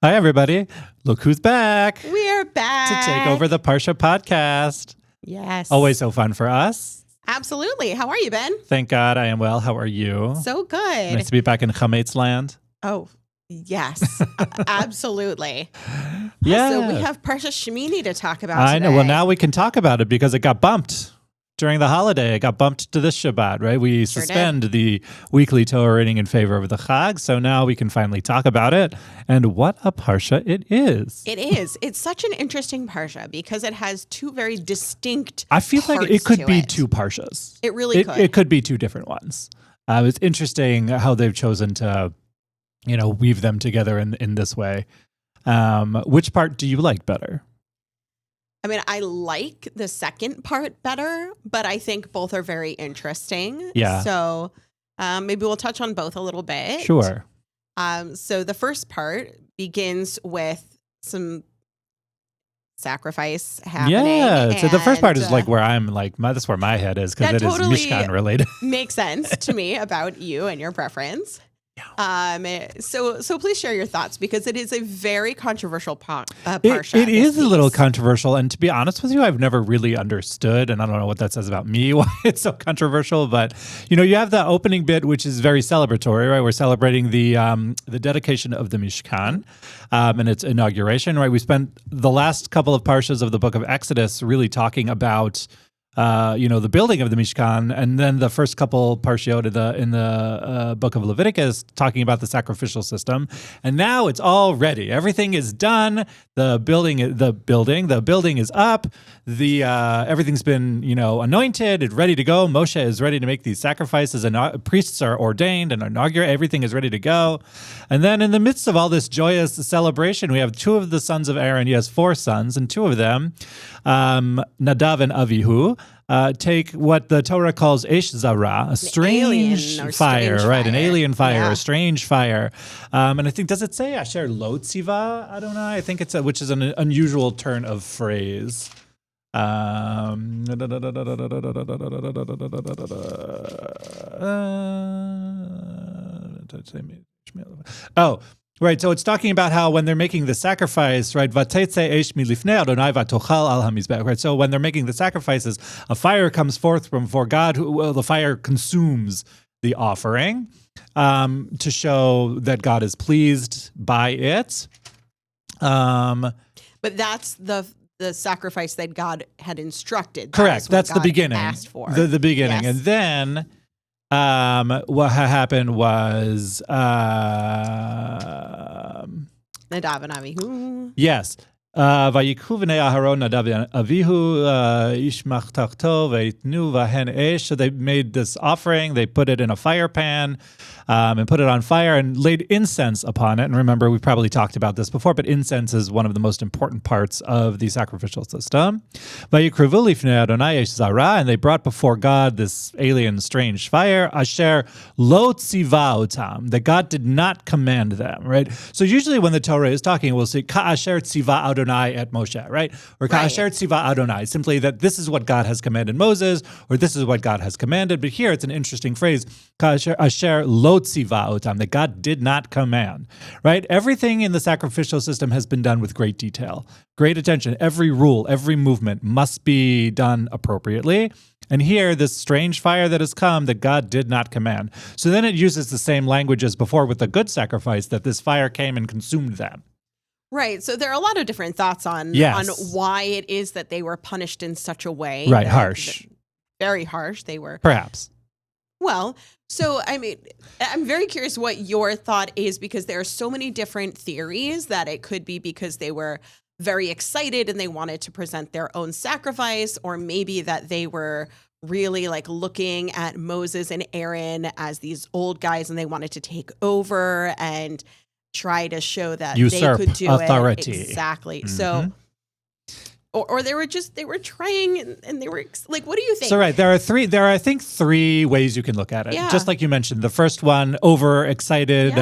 Hi, everybody. Look who's back. We're back. To take over the Parsha podcast. Yes. Always so fun for us. Absolutely. How are you, Ben? Thank God I am well. How are you? So good. Nice to be back in Chametz land. Oh, yes. Absolutely. Yeah. So we have Parshat Shemini to talk about I today. know. Well, now we can talk about it because it got bumped during the holiday. It got bumped to this Shabbat, right? We suspend the weekly Torah reading in favor of the Chag. So now we can finally talk about it. And what a Parsha it is. It is. It's such an interesting Parsha because it has two very distinct I feel like it could be two Parshas. It really could. It could be two different ones. It's interesting how they've chosen to, weave them together in this way. Which part do you like better? I mean, I like the second part better, but I think both are very interesting. Yeah. So maybe we'll touch on both a little bit. Sure. So the first part begins with some sacrifice happening. Yeah. So the first part is like where I'm like, that's where my head is because it totally is Mishkan related. Makes sense to me about you and your preference. Yeah. So please share your thoughts because it is a very controversial Parsha. It is a little controversial, and to be honest with you, I've never really understood, and I don't know what that says about me, why it's so controversial. But you have the opening bit, which is very celebratory, right? We're celebrating the dedication of the Mishkan and its inauguration, right? We spent the last couple of parshas of the Book of Exodus really talking about the building of the Mishkan, and then the first couple parshiot in the Book of Leviticus talking about the sacrificial system. And now it's all ready. Everything is done. The building is up. Everything's been anointed. It's ready to go. Moshe is ready to make these sacrifices, and priests are ordained and inaugurated. Everything is ready to go. And then in the midst of all this joyous celebration, we have two of the sons of Aaron. He has four sons, and two of them, Nadav and Avihu, take what the Torah calls Esh Zara, a strange fire, right? An alien fire, a strange fire. And I think, does it say Asher Lo Tziva Adonai? I think it's which is an unusual turn of phrase. Oh, right. So it's talking about how when they're making the sacrifice, right? Right. So when they're making the sacrifices, a fire comes forth from before God. The fire consumes the offering to show that God is pleased by it. But that's the sacrifice that God had instructed. Correct. That's the beginning. Asked for the beginning, yes. And then. What happened was Nadav and Avihu. Yes. Vayikhu v'nei Aharon Nadav and Avihu ishmach tachto v'yitnu v'hen esh. So they made this offering. They put it in a fire pan and put it on fire and laid incense upon it. And remember, we've probably talked about this before, but incense is one of the most important parts of the sacrificial system. Vayikrevu lifnei Adonai esh zara, and they brought before God this alien, strange fire. Asher lo tziva otam, that God did not command them. Right. So usually when the Torah is talking, we'll say Ka'asher tziva Adonai at Moshe, right? Or Ka'asher tziva Adonai, simply that this is what God has commanded Moses, or this is what God has commanded. But here it's an interesting phrase, Ka'asher asher lo tziva otam, that God did not command, right? Everything in the sacrificial system has been done with great detail, great attention. Every rule, every movement must be done appropriately. And here, this strange fire that has come that God did not command. So then it uses the same language as before with the good sacrifice, that this fire came and consumed them. Right. So there are a lot of different thoughts on why it is that they were punished in such a way. Right. Harsh. Very harsh. They were. Perhaps. Well, so, I mean, I'm very curious what your thought is because there are so many different theories that it could be because they were very excited and they wanted to present their own sacrifice, or maybe that they were really like looking at Moses and Aaron as these old guys and they wanted to take over and try to show that usurp they could do authority. It. Exactly. Mm-hmm. So, or they were trying and they were like, what do you think? So, right. There are, I think, three ways you can look at it. Yeah. Just like you mentioned, the first one, overexcited,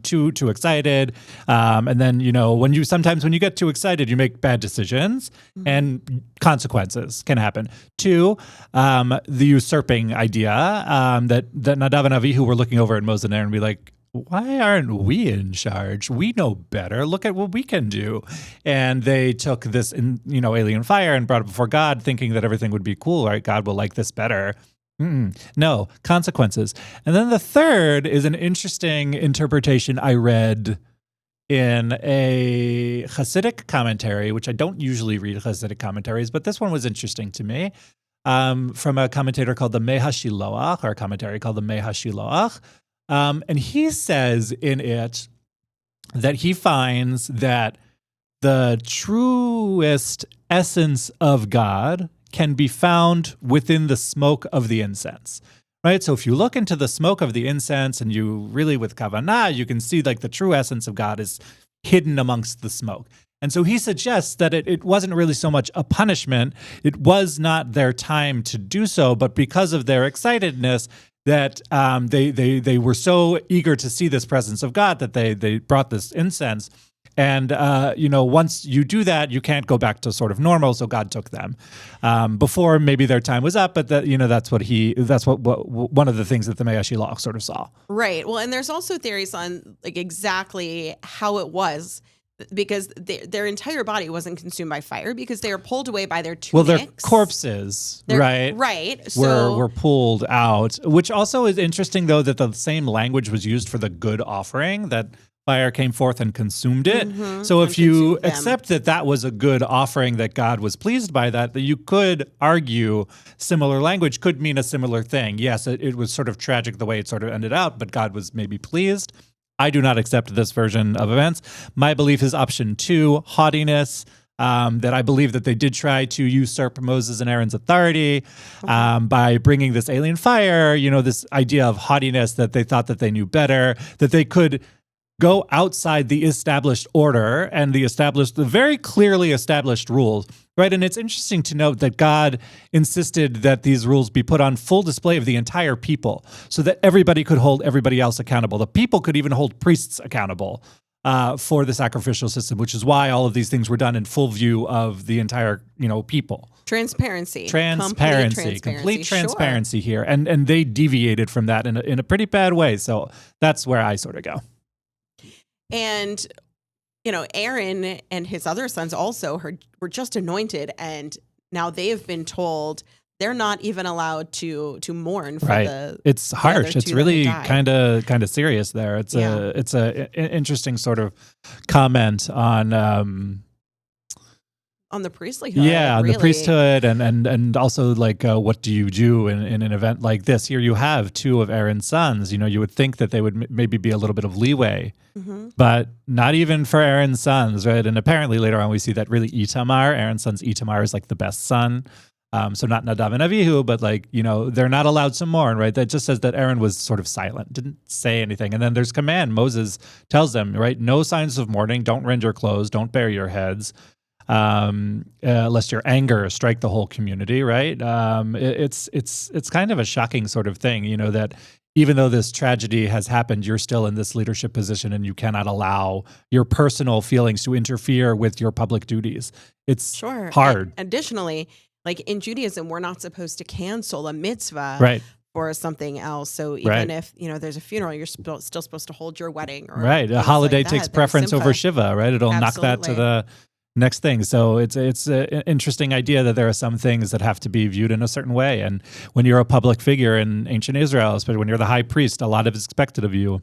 too excited. And then, when you get too excited, you make bad decisions and consequences can happen. Two, the usurping idea that Nadav and Avihu were looking over at Moses and Aaron and be like, why aren't we in charge? We know better. Look at what we can do. And they took this, alien fire and brought it before God, thinking that everything would be cool, right? God will like this better. No, consequences. And then the third is an interesting interpretation I read in a Hasidic commentary, which I don't usually read Hasidic commentaries, but this one was interesting to me, from a commentator called the Meh HaShiloach, or a commentary called the Meh HaShiloach. And he says in it that he finds that the truest essence of God can be found within the smoke of the incense. Right? So if you look into the smoke of the incense and you really with kavanah, you can see like the true essence of God is hidden amongst the smoke. And so he suggests that it wasn't really so much a punishment. It was not their time to do so, but because of their excitedness, that they were so eager to see this presence of God that they brought this incense. And, once you do that, you can't go back to sort of normal. So God took them before maybe their time was up. But that's what one of the things that the Meh HaShiloach sort of saw. Right. Well, and there's also theories on like exactly how it was, because their entire body wasn't consumed by fire because they were pulled away by their tunics. Well, their corpses, right? Right. So were pulled out, which also is interesting, though, that the same language was used for the good offering, that fire came forth and consumed it. Mm-hmm. So if you accept that was a good offering, that God was pleased by that you could argue similar language could mean a similar thing. Yes, it was sort of tragic the way it sort of ended out, but God was maybe pleased. I do not accept this version of events. My belief is option 2, haughtiness, that I believe that they did try to usurp Moses and Aaron's authority by bringing this alien fire, this idea of haughtiness, that they thought that they knew better, that they could go outside the established order and the very clearly established rules, right? And it's interesting to note that God insisted that these rules be put on full display of the entire people so that everybody could hold everybody else accountable. The people could even hold priests accountable for the sacrificial system, which is why all of these things were done in full view of the entire, people. Transparency, complete transparency here. And they deviated from that in a pretty bad way. So that's where I sort of go. And, Aaron and his other sons also were just anointed, and now they have been told they're not even allowed to mourn for the. It's harsh. It's really kind of serious there. It's a interesting sort of comment on the priesthood. Yeah, on the priesthood, and also like what do you do in an event like this? Here you have 2 of Aaron's sons. You would think that they would maybe be a little bit of leeway, but not even for Aaron's sons, right? And apparently later on we see that really Aaron's son's Itamar is like the best son. So not Nadav and Avihu, but they're not allowed to mourn, right? That just says that Aaron was sort of silent, didn't say anything. And then there's command. Moses tells them, right? No signs of mourning. Don't rend your clothes. Don't bare your heads. Lest your anger strike the whole community, right? It's kind of a shocking sort of thing, that even though this tragedy has happened, you're still in this leadership position and you cannot allow your personal feelings to interfere with your public duties. It's hard. And additionally, like in Judaism, we're not supposed to cancel a mitzvah for something else. So even if, there's a funeral, you're still supposed to hold your wedding. Or a holiday takes preference over Shiva, right? It'll knock that to the next thing. So it's an interesting idea that there are some things that have to be viewed in a certain way. And when you're a public figure in ancient Israel, especially when you're the high priest, a lot of is expected of you.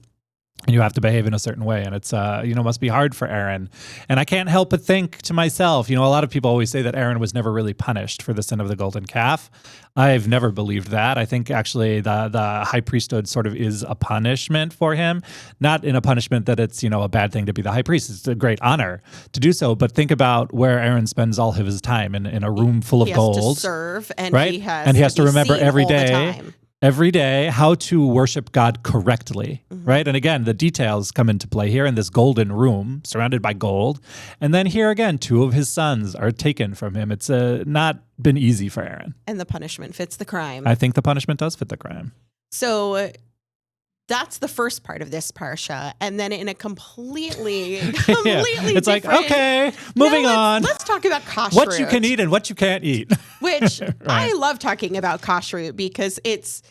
And you have to behave in a certain way. And it's, must be hard for Aaron. And I can't help but think to myself, a lot of people always say that Aaron was never really punished for the sin of the golden calf. I've never believed that. I think actually the high priesthood sort of is a punishment for him. Not in a punishment that it's, a bad thing to be the high priest. It's a great honor to do so. But think about where Aaron spends all of his time in a room full of gold. He has to serve, and right? he has to remember every day how to worship God correctly, right? And again, the details come into play here in this golden room surrounded by gold. And then here again, 2 of his sons are taken from him. It's not been easy for Aaron. And the punishment fits the crime. I think the punishment does fit the crime. So that's the first part of this parsha. And then in a completely it's like, okay, moving on. Let's talk about kashrut. What you can eat and what you can't eat. Which I love talking about kashrut because it's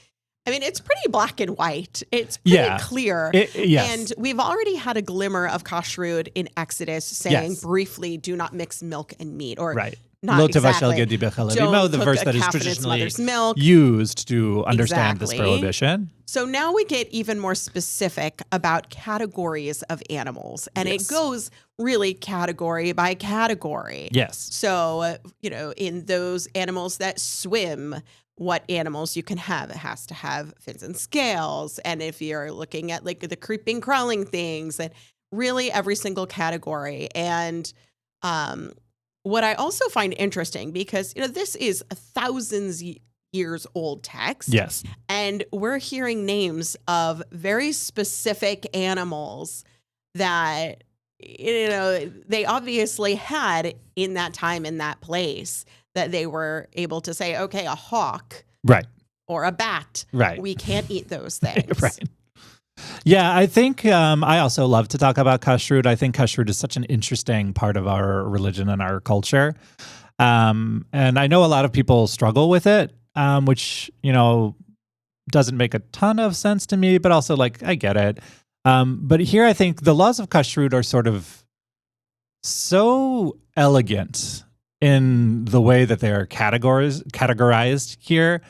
I mean, it's pretty black and white. It's pretty clear. Yes. And we've already had a glimmer of kashrut in Exodus saying briefly, do not mix milk and meat. Or not exactly. Don't the cook verse a that is calf in its traditionally mother's milk. used to understand this prohibition. So now we get even more specific about categories of animals. And it goes really category by category. Yes. So, in those animals that swim, what animals you can have. It has to have fins and scales. And if you're looking at like the creeping, crawling things, and really every single category. And what I also find interesting, because this is a thousands years old text. Yes. And we're hearing names of very specific animals that they obviously had in that time, in that place, that they were able to say, okay, a hawk or a bat, we can't eat those things. Yeah, I think I also love to talk about kashrut. I think kashrut is such an interesting part of our religion and our culture. And I know a lot of people struggle with it, which, doesn't make a ton of sense to me, but also I get it. But here I think the laws of kashrut are sort of so elegant in the way that they are categorized here.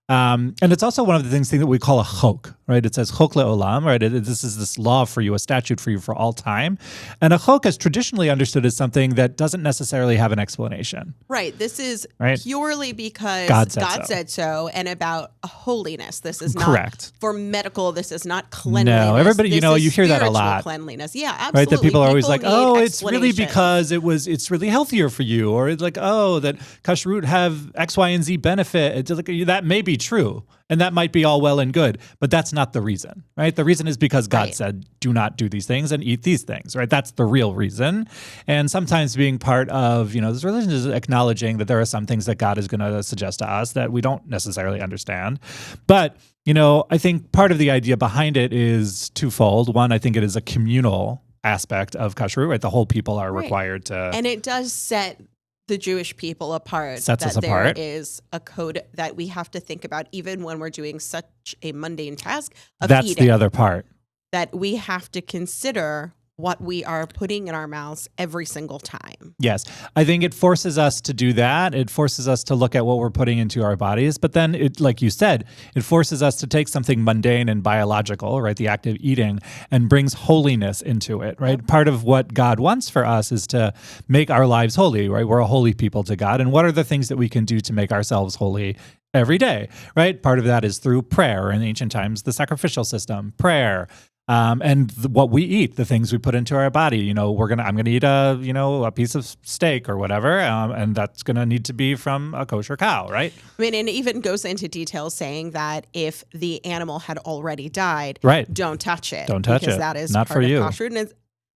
And it's also one of the things that we call a chok, right? It says chok le'olam, right? This is this law for you, a statute for you for all time. And a chok is traditionally understood as something that doesn't necessarily have an explanation. Right. This is purely because God said so, and about holiness. This is not correct for medical. This is not cleanliness. No, everybody, you hear that a lot. Cleanliness. Yeah, absolutely. Right, that people are always like, oh, it's really because it's really healthier for you. Or it's like, oh, that kashrut have X, Y, and Z benefit. It's like, that may be true, and that might be all well and good, but that's not the reason, right? The reason is because God said, do not do these things and eat these things, right? That's the real reason. And sometimes being part of, this religion is acknowledging that there are some things that God is going to suggest to us that we don't necessarily understand. But, I think part of the idea behind it is twofold. One, I think it is a communal aspect of kashrut, right? The whole people are required to. And it does set the Jewish people apart. Sets us apart. There is a code that we have to think about, even when we're doing such a mundane task of That's eating. The other part. That we have to consider what we are putting in our mouths every single time. Yes. I think it forces us to do that. It forces us to look at what we're putting into our bodies. But then, it, like you said, it forces us to take something mundane and biological, right, the act of eating, and brings holiness into it, right? Part of what God wants for us is to make our lives holy, right? We're a holy people to God. And what are the things that we can do to make ourselves holy every day, right? Part of that is through prayer. In ancient times, the sacrificial system, prayer, and what we eat, the things we put into our body. I'm gonna eat a piece of steak or whatever, and that's gonna need to be from a kosher cow, right? I mean, and it even goes into detail saying that if the animal had already died, don't touch it. Don't touch it. Because that is not part for you. Of kashrut,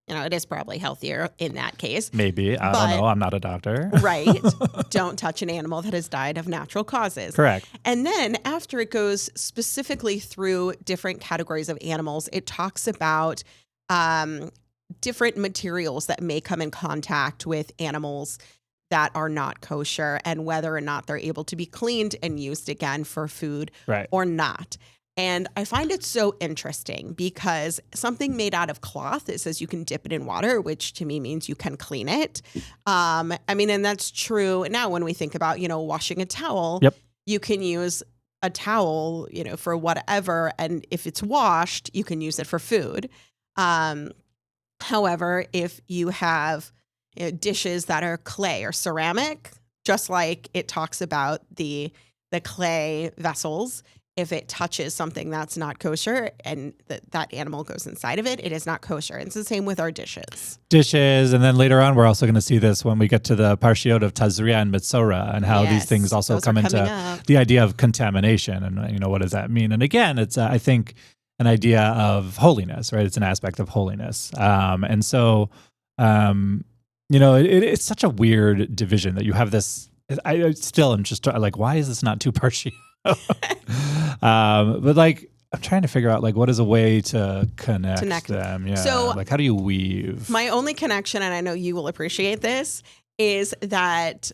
and it is probably healthier in that case. Maybe. I don't know. I'm not a doctor. Right. Don't touch an animal that has died of natural causes. Correct. And then after it goes specifically through different categories of animals, it talks about different materials that may come in contact with animals that are not kosher, and whether or not they're able to be cleaned and used again for food or not. And I find it so interesting because something made out of cloth, it says you can dip it in water, which to me means you can clean it. And that's true. Now, when we think about, washing a towel, you can use a towel, for whatever. And if it's washed, you can use it for food. However, if you have dishes that are clay or ceramic, just like it talks about the clay vessels, if it touches something that's not kosher and that animal goes inside of it, it is not kosher. It's the same with our dishes. And then later on, we're also going to see this when we get to the Parshiot of Tazria and Mitzora, and how these things also come into the idea of contamination. And, what does that mean? And again, it's, I think, an idea of holiness, right? It's an aspect of holiness. It's such a weird division that you have this. I still am just like, why is this not two Parshiot? But I'm trying to figure out what is a way to connect them. Yeah. So how do you weave? My only connection, and I know you will appreciate this, is that,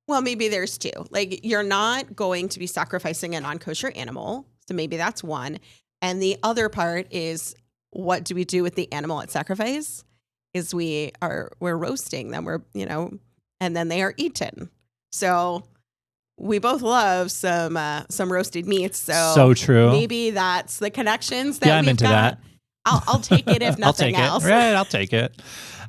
well, maybe there's two. You're not going to be sacrificing a non-kosher animal. So maybe that's one. And the other part is, what do we do with the animal at sacrifice? Is we're roasting them, and then they are eaten. So we both love some roasted meats. So true. Maybe that's the connections that I'm into that. I'll take it if nothing else. Right, I'll take it.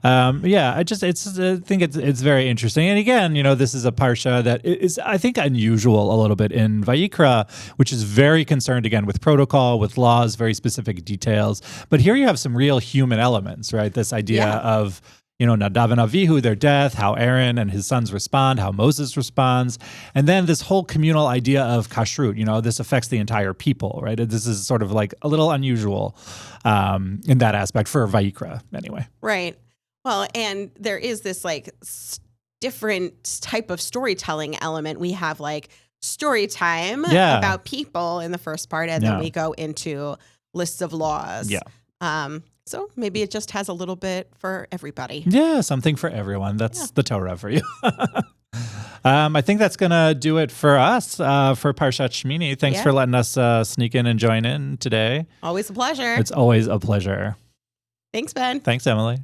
I think it's very interesting. And again, this is a parsha that is, I think, unusual a little bit in Vayikra, which is very concerned again with protocol, with laws, very specific details. But here you have some real human elements, right? This idea of Nadav and Avihu, their death, how Aaron and his sons respond, how Moses responds, and then this whole communal idea of kashrut. This affects the entire people, right? This is sort of like a little unusual in that aspect for Vayikra, anyway. Right. Well, and there is this different type of storytelling element. We have story time about people in the first part, and then we go into lists of laws. Yeah. So maybe it just has a little bit for everybody. Yeah, something for everyone. That's the Torah for you. I think that's going to do it for us for Parshat Shemini. Thanks for letting us sneak in and join in today. Always a pleasure. It's always a pleasure. Thanks, Ben. Thanks, Emily.